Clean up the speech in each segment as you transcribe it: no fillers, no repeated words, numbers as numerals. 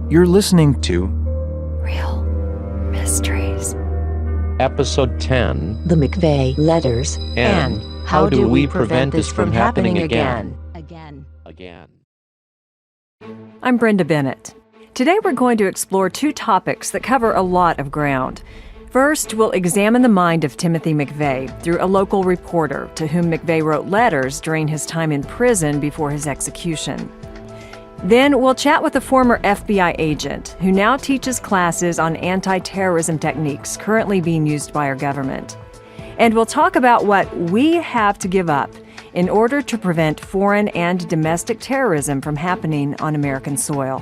You're listening to Real Mysteries. Episode 10, The McVeigh Letters, and How do we prevent this from happening again? Again. I'm Brenda Bennett. Today we're going to explore two topics that cover a lot of ground. First, we'll examine the mind of Timothy McVeigh through a local reporter to whom McVeigh wrote letters during his time in prison before his execution. Then we'll chat with a former FBI agent who now teaches classes on anti-terrorism techniques currently being used by our government. And we'll talk about what we have to give up in order to prevent foreign and domestic terrorism from happening on American soil.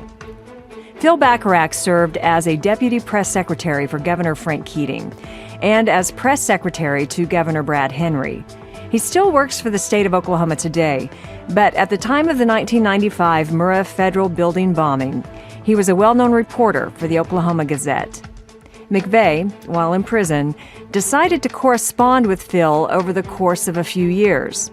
Phil Bacharach served as a deputy press secretary for Governor Frank Keating and as press secretary to Governor Brad Henry. He still works for the state of Oklahoma today, but at the time of the 1995 Murrah Federal Building bombing, he was a well-known reporter for the Oklahoma Gazette. McVeigh, while in prison, decided to correspond with Phil over the course of a few years.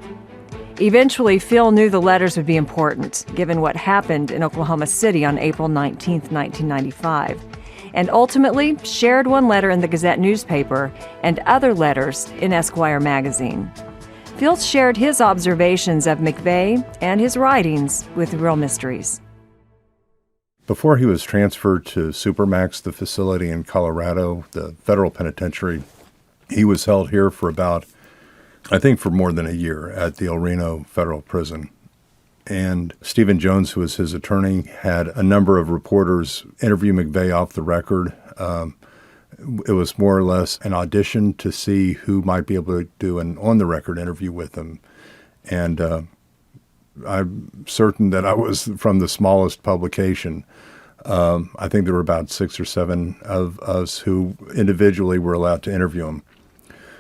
Eventually, Phil knew the letters would be important, given what happened in Oklahoma City on April 19, 1995, and ultimately shared one letter in the Gazette newspaper and other letters in Esquire magazine. Phil shared his observations of McVeigh and his writings with Real Mysteries. Before he was transferred to Supermax, the facility in Colorado, the federal penitentiary, he was held here for for more than a year at the El Reno Federal Prison. And Stephen Jones, who was his attorney, had a number of reporters interview McVeigh off the record. It was more or less an audition to see who might be able to do an on-the-record interview with him. And I'm certain that I was from the smallest publication. I think there were about 6 or 7 of us who individually were allowed to interview him.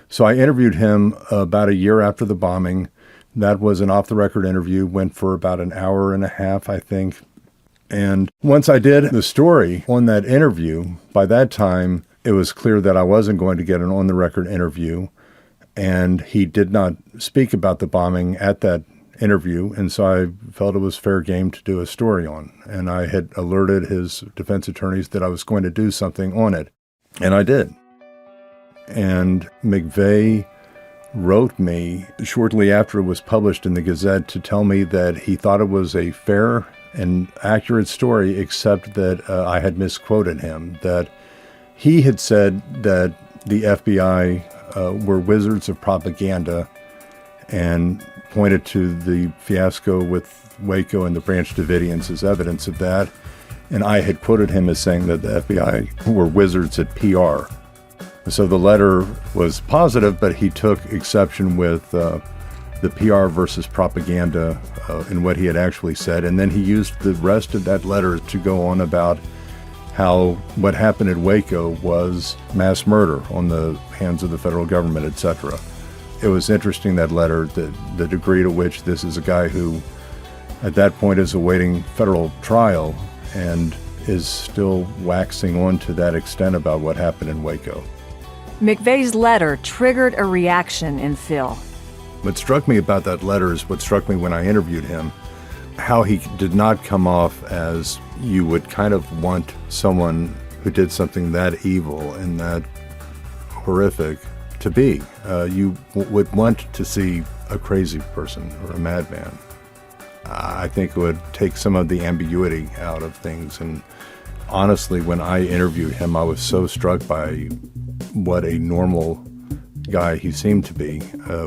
So I interviewed him about a year after the bombing. That was an off-the-record interview, went for about an hour and a half, I think. And once I did the story on that interview, by that time, it was clear that I wasn't going to get an on-the-record interview, and he did not speak about the bombing at that interview, and so I felt it was fair game to do a story on. And I had alerted his defense attorneys that I was going to do something on it, and I did. And McVeigh wrote me shortly after it was published in the Gazette to tell me that he thought it was a fair and accurate story, except that I had misquoted him, that he had said that the FBI were wizards of propaganda and pointed to the fiasco with Waco and the Branch Davidians as evidence of that. And I had quoted him as saying that the FBI were wizards at PR. So the letter was positive, but he took exception with the PR versus propaganda in what he had actually said. And then he used the rest of that letter to go on about how what happened at Waco was mass murder on the hands of the federal government, etc. It was interesting, that letter, the degree to which this is a guy who at that point is awaiting federal trial and is still waxing on to that extent about what happened in Waco. McVeigh's letter triggered a reaction in Phil. What struck me about that letter is what struck me when I interviewed him, how he did not come off as you would kind of want someone who did something that evil and that horrific to be. You would want to see a crazy person or a madman. I think it would take some of the ambiguity out of things. And honestly, when I interviewed him, I was so struck by what a normal guy he seemed to be.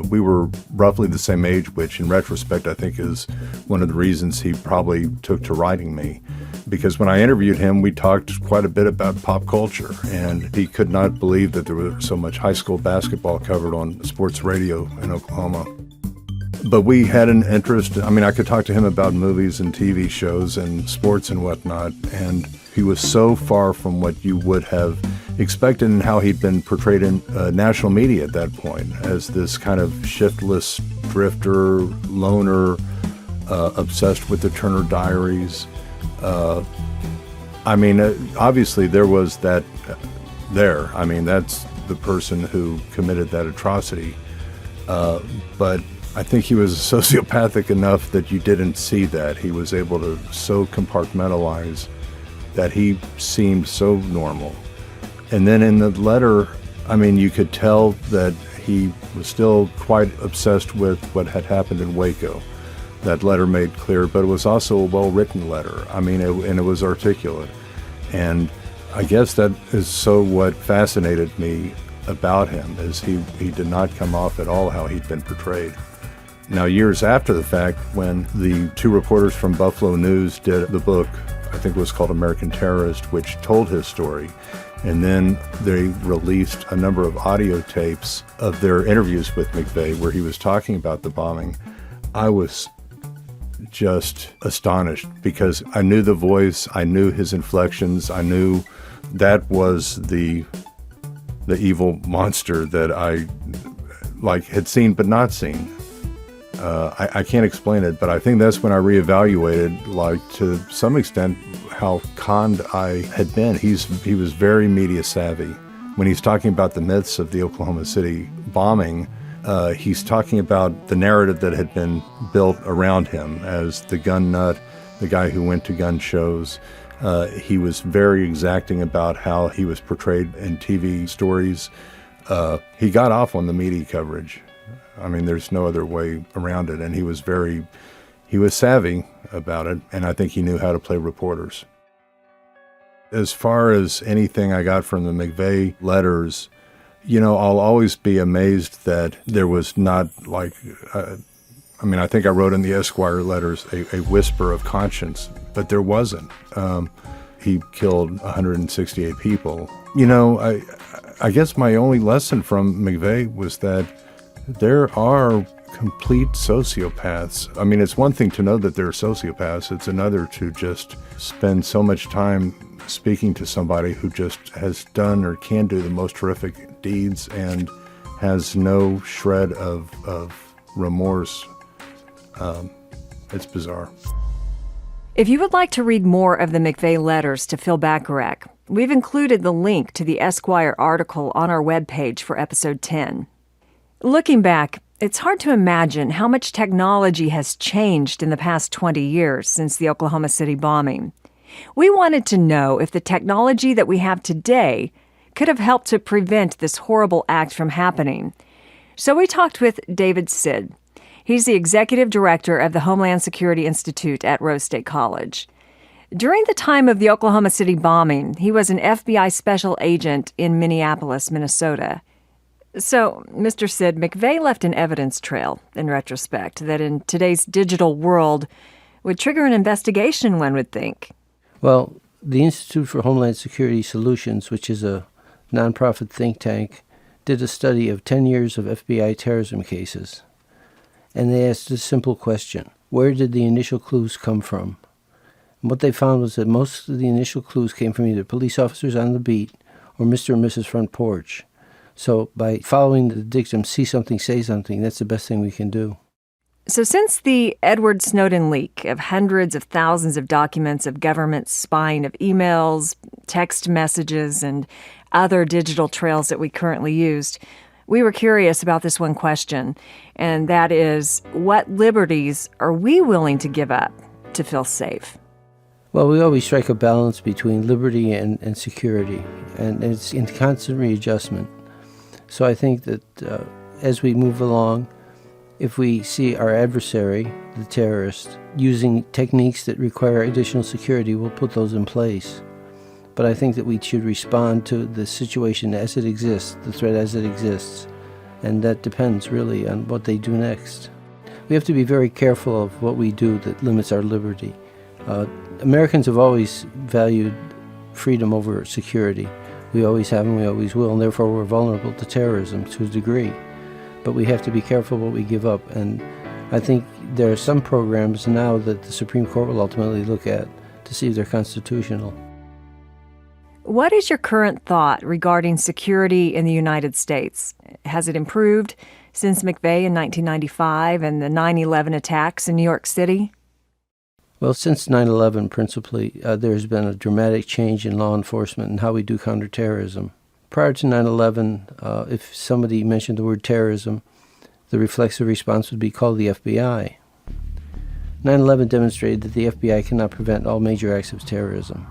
We were roughly the same age, which in retrospect I think is one of the reasons he probably took to writing me. Because when I interviewed him, we talked quite a bit about pop culture, and he could not believe that there was so much high school basketball covered on sports radio in Oklahoma. But we had an interest. I mean, I could talk to him about movies and TV shows and sports and whatnot, and he was so far from what you would have expected and how he'd been portrayed in national media at that point, as this kind of shiftless drifter, loner, obsessed with the Turner Diaries. Obviously there was that there. I mean, that's the person who committed that atrocity. But I think he was sociopathic enough that you didn't see that. He was able to so compartmentalize that he seemed so normal. And then in the letter, I mean, you could tell that he was still quite obsessed with what had happened in Waco. That letter made clear, but it was also a well-written letter. I mean, and it was articulate. And I guess that is so what fascinated me about him, is he did not come off at all how he'd been portrayed. Now, years after the fact, when the two reporters from Buffalo News did the book, I think it was called American Terrorist, which told his story, and then they released a number of audio tapes of their interviews with McVeigh where he was talking about the bombing, I was just astonished because I knew the voice, I knew his inflections, I knew that was the evil monster that I had seen but not seen. I can't explain it, but I think that's when I reevaluated, to some extent, how conned I had been. He was very media savvy. When he's talking about the myths of the Oklahoma City bombing, he's talking about the narrative that had been built around him as the gun nut, the guy who went to gun shows. He was very exacting about how he was portrayed in TV stories. He got off on the media coverage. I mean, there's no other way around it. And he was savvy about it, and I think he knew how to play reporters. As far as anything I got from the McVeigh letters, I'll always be amazed that there was not I think I wrote in the Esquire letters a whisper of conscience, but there wasn't. He killed 168 people. I guess my only lesson from McVeigh was that there are complete sociopaths. I mean, it's one thing to know that there are sociopaths. It's another to just spend so much time speaking to somebody who just has done or can do the most horrific deeds and has no shred of remorse. It's bizarre. If you would like to read more of the McVeigh letters to Phil Bacharach, we've included the link to the Esquire article on our webpage for episode 10. Looking back, it's hard to imagine how much technology has changed in the past 20 years since the Oklahoma City bombing. We wanted to know if the technology that we have today could have helped to prevent this horrible act from happening. So we talked with David Sid. He's the executive director of the Homeland Security Institute at Rose State College. During the time of the Oklahoma City bombing, he was an FBI special agent in Minneapolis, Minnesota. So, Mr. Sid, McVeigh left an evidence trail, in retrospect, that in today's digital world would trigger an investigation, one would think. Well, the Institute for Homeland Security Solutions, which is a nonprofit think tank, did a study of 10 years of FBI terrorism cases. And they asked a simple question: where did the initial clues come from? And what they found was that most of the initial clues came from either police officers on the beat or Mr. and Mrs. Front Porch. So by following the dictum, see something, say something, that's the best thing we can do. So since the Edward Snowden leak of hundreds of thousands of documents of government spying of emails, text messages, and other digital trails that we currently used, we were curious about this one question, and that is, what liberties are we willing to give up to feel safe? Well, we always strike a balance between liberty and security, and it's in constant readjustment. So I think that as we move along, if we see our adversary, the terrorist, using techniques that require additional security, we'll put those in place. But I think that we should respond to the situation as it exists, the threat as it exists, and that depends really on what they do next. We have to be very careful of what we do that limits our liberty. Americans have always valued freedom over security. We always have and we always will, and therefore we're vulnerable to terrorism to a degree. But we have to be careful what we give up, and I think there are some programs now that the Supreme Court will ultimately look at to see if they're constitutional. What is your current thought regarding security in the United States? Has it improved since McVeigh in 1995 and the 9/11 attacks in New York City? Well, since 9/11, principally, there's been a dramatic change in law enforcement and how we do counterterrorism. Prior to 9/11, if somebody mentioned the word terrorism, the reflexive response would be call the FBI. 9/11 demonstrated that the FBI cannot prevent all major acts of terrorism.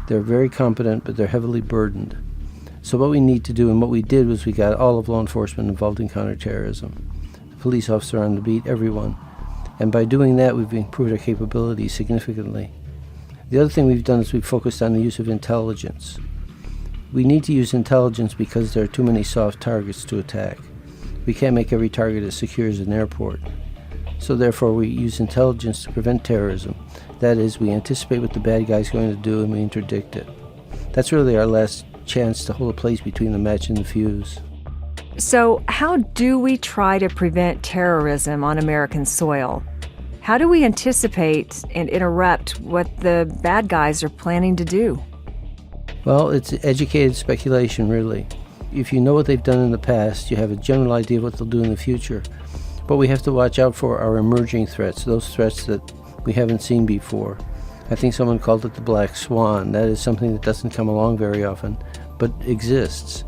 They're very competent, but they're heavily burdened. So what we need to do, and what we did, was we got all of law enforcement involved in counterterrorism. The police officer on the beat, everyone. And by doing that, we've improved our capabilities significantly. The other thing we've done is we've focused on the use of intelligence. We need to use intelligence because there are too many soft targets to attack. We can't make every target as secure as an airport. So therefore, we use intelligence to prevent terrorism. That is, we anticipate what the bad guy's going to do and we interdict it. That's really our last chance to hold a place between the match and the fuse. So, how do we try to prevent terrorism on American soil? How do we anticipate and interrupt what the bad guys are planning to do? Well, it's educated speculation, really. If you know what they've done in the past, you have a general idea of what they'll do in the future. But we have to watch out for our emerging threats, those threats that we haven't seen before. I think someone called it the black swan. That is something that doesn't come along very often, but exists.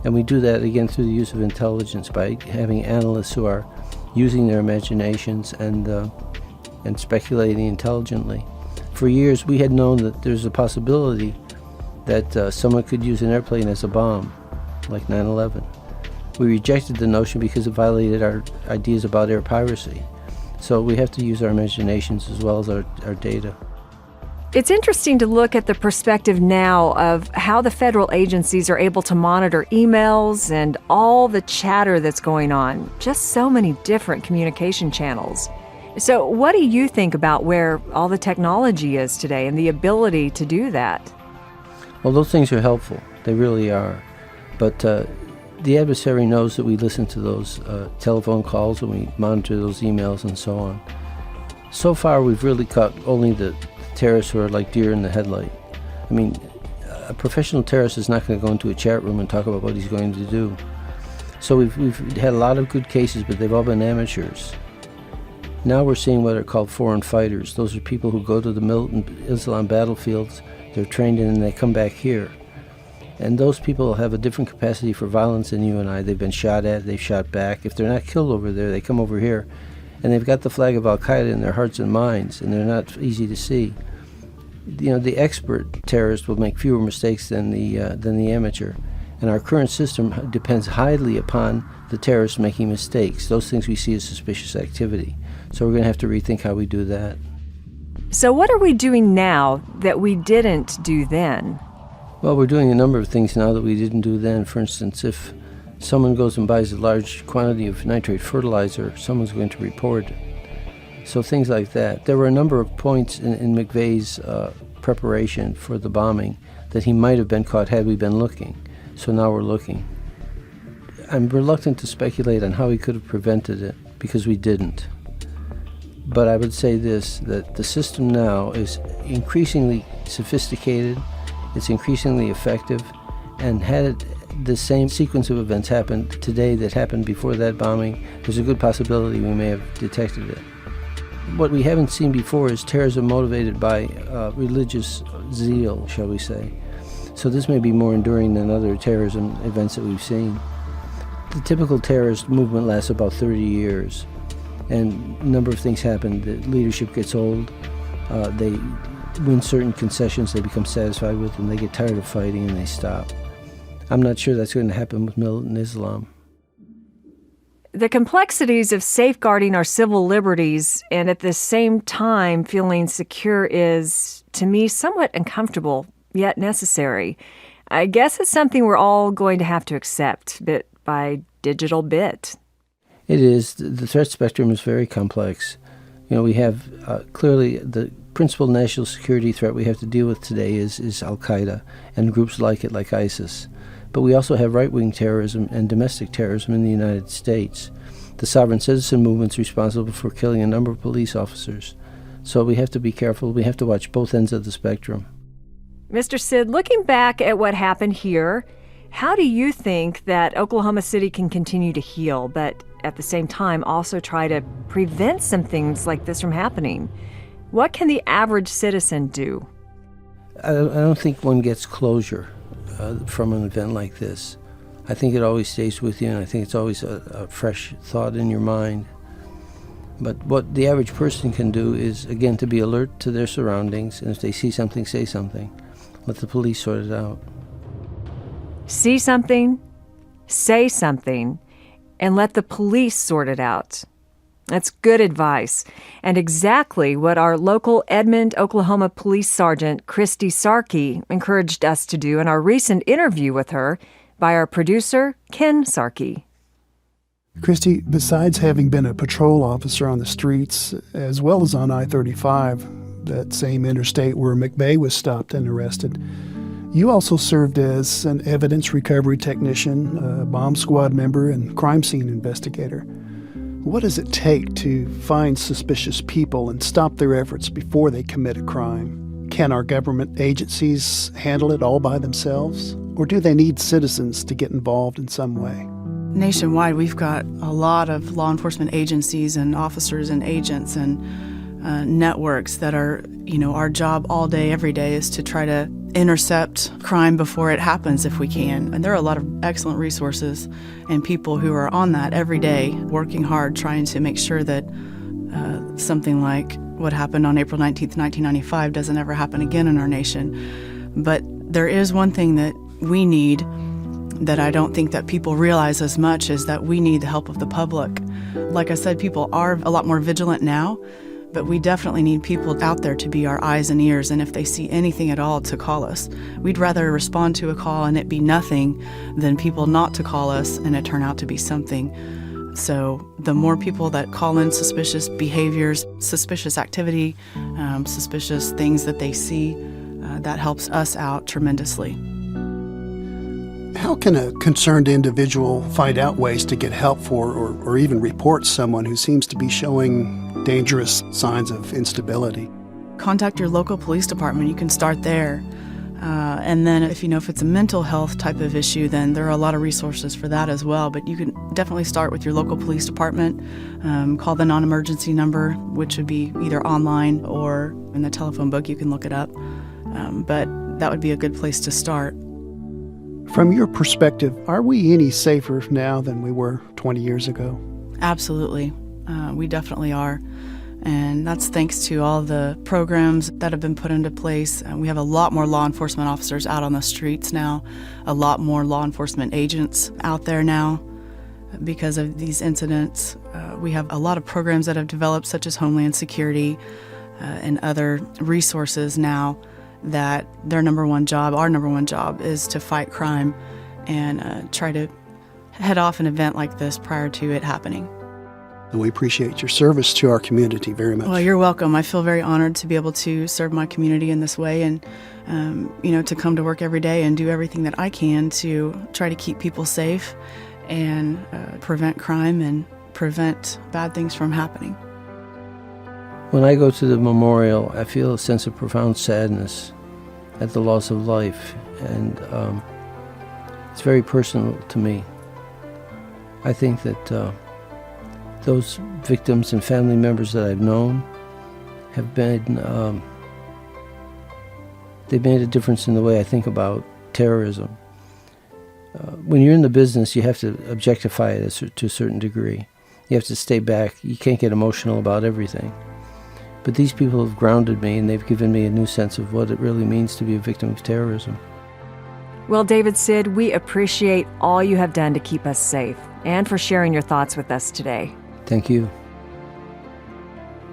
And we do that, again, through the use of intelligence, by having analysts who are using their imaginations and speculating intelligently. For years, we had known that there's a possibility that someone could use an airplane as a bomb, like 9/11. We rejected the notion because it violated our ideas about air piracy. So we have to use our imaginations as well as our data. It's interesting to look at the perspective now of how the federal agencies are able to monitor emails and all the chatter that's going on. Just so many different communication channels. So what do you think about where all the technology is today and the ability to do that? Well, those things are helpful. They really are. But the adversary knows that we listen to those telephone calls and we monitor those emails and so on. So far, we've really caught only the terrorists who are like deer in the headlight. I mean, a professional terrorist is not going to go into a chat room and talk about what he's going to do. So we've had a lot of good cases, but they've all been amateurs. Now we're seeing what are called foreign fighters. Those are people who go to the militant Islam battlefields, they're trained in, and they come back here. And those people have a different capacity for violence than you and I. They've been shot at, they've shot back. If they're not killed over there, they come over here. And they've got the flag of Al-Qaeda in their hearts and minds, and they're not easy to see. You know, the expert terrorist will make fewer mistakes than the amateur. And our current system depends highly upon the terrorists making mistakes. Those things we see as suspicious activity. So we're going to have to rethink how we do that. So what are we doing now that we didn't do then? Well, we're doing a number of things now that we didn't do then. For instance, if someone goes and buys a large quantity of nitrate fertilizer, someone's going to report it. So things like that. There were a number of points in McVeigh's preparation for the bombing that he might have been caught had we been looking. So now we're looking. I'm reluctant to speculate on how he could have prevented it because we didn't. But I would say this, that the system now is increasingly sophisticated, it's increasingly effective, and had the same sequence of events happened today that happened before that bombing, there's a good possibility we may have detected it. What we haven't seen before is terrorism motivated by religious zeal, shall we say. So this may be more enduring than other terrorism events that we've seen. The typical terrorist movement lasts about 30 years, and a number of things happen. The leadership gets old, they win certain concessions they become satisfied with, and they get tired of fighting and they stop. I'm not sure that's going to happen with militant Islam. The complexities of safeguarding our civil liberties and at the same time feeling secure is, to me, somewhat uncomfortable, yet necessary. I guess it's something we're all going to have to accept, bit by digital bit. It is. The threat spectrum is very complex. You know, we have clearly the principal national security threat we have to deal with today is Al-Qaeda and groups like it, like ISIS. But we also have right-wing terrorism and domestic terrorism in the United States. The sovereign citizen movement's responsible for killing a number of police officers. So we have to be careful. We have to watch both ends of the spectrum. Mr. Sid, looking back at what happened here, how do you think that Oklahoma City can continue to heal, but at the same time also try to prevent some things like this from happening? What can the average citizen do? I don't think one gets closure from an event like this. I think it always stays with you, and I think it's always a fresh thought in your mind. But what the average person can do is, again, to be alert to their surroundings, and if they see something, say something. Let the police sort it out. See something, say something, and let the police sort it out. That's good advice, and exactly what our local Edmond, Oklahoma Police Sergeant Christy Sarkey encouraged us to do in our recent interview with her by our producer, Ken Sarkey. Christy, besides having been a patrol officer on the streets, as well as on I-35, that same interstate where McVeigh was stopped and arrested, you also served as an evidence recovery technician, a bomb squad member, and crime scene investigator. What does it take to find suspicious people and stop their efforts before they commit a crime? Can our government agencies handle it all by themselves? Or do they need citizens to get involved in some way? Nationwide, we've got a lot of law enforcement agencies and officers and agents and networks that are, our job all day, every day is to try to intercept crime before it happens if we can. And there are a lot of excellent resources and people who are on that every day, working hard, trying to make sure that something like what happened on April 19th, 1995 doesn't ever happen again in our nation. But there is one thing that we need that I don't think that people realize as much, is that we need the help of the public. Like I said, people are a lot more vigilant now, but we definitely need people out there to be our eyes and ears, and if they see anything at all, to call us. We'd rather respond to a call and it be nothing than people not to call us and it turn out to be something. So the more people that call in suspicious behaviors, suspicious activity, suspicious things that they see, that helps us out tremendously. How can a concerned individual find out ways to get help for or even report someone who seems to be showing dangerous signs of instability? Contact your local police department. You can start there. And then if it's a mental health type of issue, then there are a lot of resources for that as well. But you can definitely start with your local police department. Call the non-emergency number, which would be either online or in the telephone book. You can look it up. But that would be a good place to start. From your perspective, are we any safer now than we were 20 years ago? Absolutely. We definitely are. And that's thanks to all the programs that have been put into place. We have a lot more law enforcement officers out on the streets now, a lot more law enforcement agents out there now because of these incidents. We have a lot of programs that have developed, such as Homeland Security and other resources now, that our number one job is to fight crime and try to head off an event like this prior to it happening. And we appreciate your service to our community very much. Well, you're welcome. I feel very honored to be able to serve my community in this way and, to come to work every day and do everything that I can to try to keep people safe and prevent crime and prevent bad things from happening. When I go to the memorial, I feel a sense of profound sadness at the loss of life, and it's very personal to me. I think that those victims and family members that I've known have been, they've made a difference in the way I think about terrorism. When you're in the business, you have to objectify it to a certain degree. You have to stay back. You can't get emotional about everything. But these people have grounded me, and they've given me a new sense of what it really means to be a victim of terrorism. Well, David Sid, we appreciate all you have done to keep us safe and for sharing your thoughts with us today. Thank you.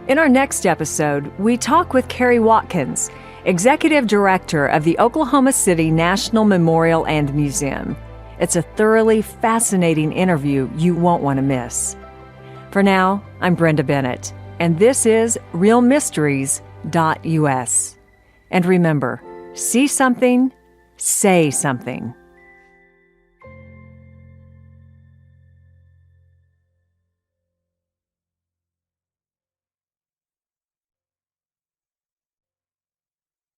In our next episode, we talk with Carrie Watkins, Executive Director of the Oklahoma City National Memorial and Museum. It's a thoroughly fascinating interview you won't want to miss. For now, I'm Brenda Bennett, and this is realmysteries.us. And remember, see something, say something.